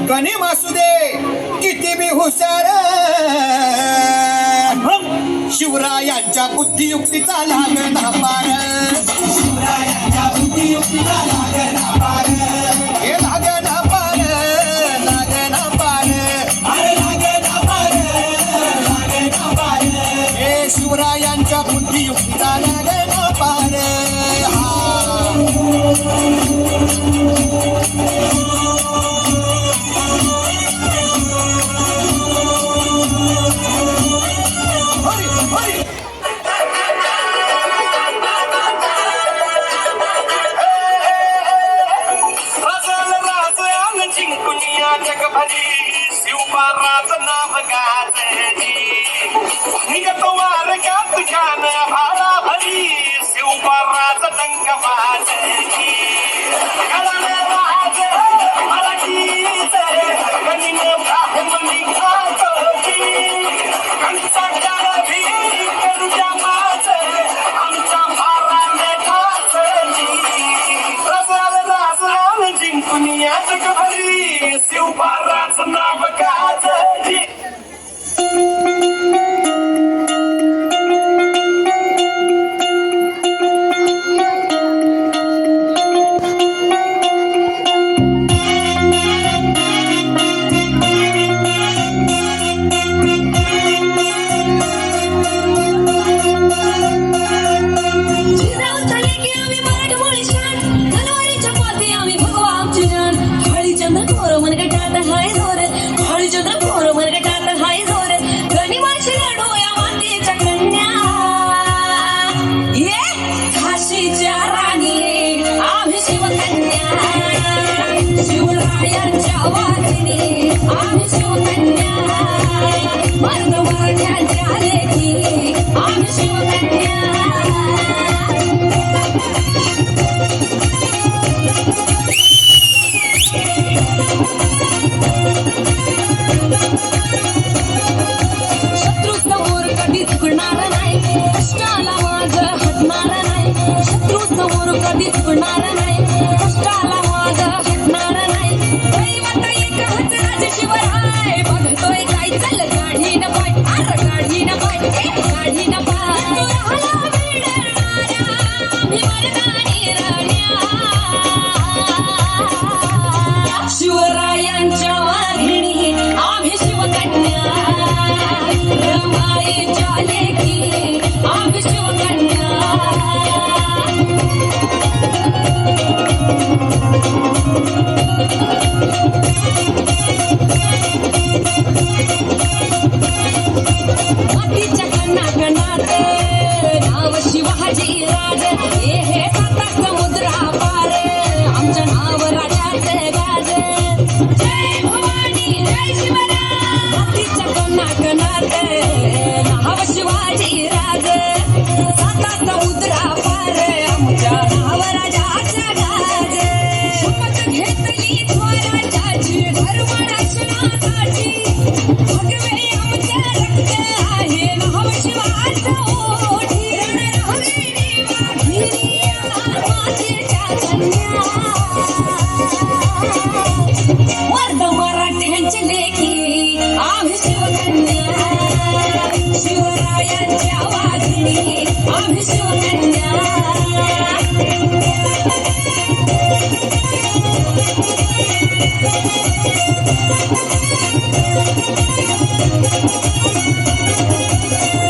गणी मासू दे किती बी हुशार, शिवरायांच्या बुद्धियुक्तीचा लागना पार, शिवरायांच्या बुद्धियुक्तीचा लागना पार, हे लागना पार, लागना पार, अरे लागना पार, लागना पार, हे शिवरायांच्या बुद्धियुक्तीचा लागना पार. शिवबाराच नाव गाजली निघत वारक्यात छान भाला भरी, शिवबाराच डंक वाजली मराठीच गणिन ब्राह्मणी खात कंचा गारभी करुजा माच आमच्या भाराने ठाचली, राजाला जिंकून या जगभरी शिवबाराच नाव गाजली. शिवरायांच्या वाघिणी आम्ही शिवकन्या, मर्द मराठ्यांच्या लेकी आम्ही शिवकन्या. शत्रू समोर कधी झुकणार नाही, कष्टाला माझ हटणार नाही, शत्रू समोर कधी झुकणार नाही, कष्टाला माझ हटणार नाही. दैवत एकच राज शिवराय, बघतोय काय चल गाडी न पाय, अर गाडी न पाय, गाडी न पाय. तुला मिळणाऱ्या आम्ही मर्दानी राण्या, शिवरायांच्या वाघिणी आम्ही शिवकन्या, रमाईच्या लेकी आम्ही शिवकन्या. मातीच्या कणाकणात नाव शिवाजी राज, हे साता समुद्रा पार आमचं नाव राजाचं गाज. जय भवानी जय शिवराय, मातीच्या कणाकणात नाव शिवाजी राज, साता समुद्रा पार आमच्या नाव राजाचं गाज. शपथ घेतली स्वराज्याची धर्म रक्षणासाठी, भगवे आमचं रक्त आहे नाव शिवाचं ओठी, रणरागिणी वाघिणी मातीच्या कन्या, मर्द मराठ्यांची लेकी आम्ही शिवकन्या, शिवरायांच्या वाघिणी आम्ही शिवकन्या.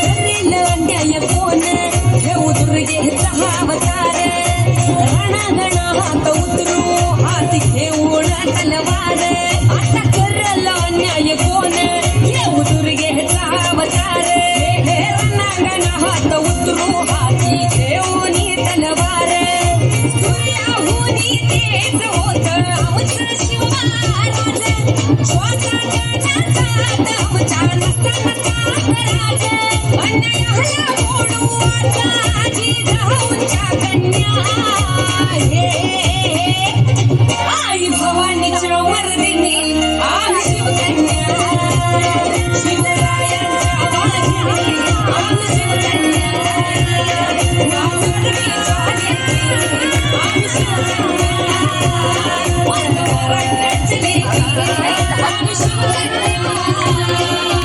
करेल अन्याय कोण घेऊ दुर्गेचा अवतार, रणांगणा हात उतरू हाती घेऊन तलवार. आता करेल अन्याय कोण घेऊ दुर्गेचा अवतार, हे रणांगणा हात उतरू हाती घेऊन तलवार. सूर्याहुनी तेज होत आमचं शिवमहाराज, श्वासाच्या नाकात आमच्या नसतानात राज. अन्यायाला मोडू आता जिजाऊंच्या कन्या, आई भवानीच्या मर्दिनी आम्ही शिवकन्या,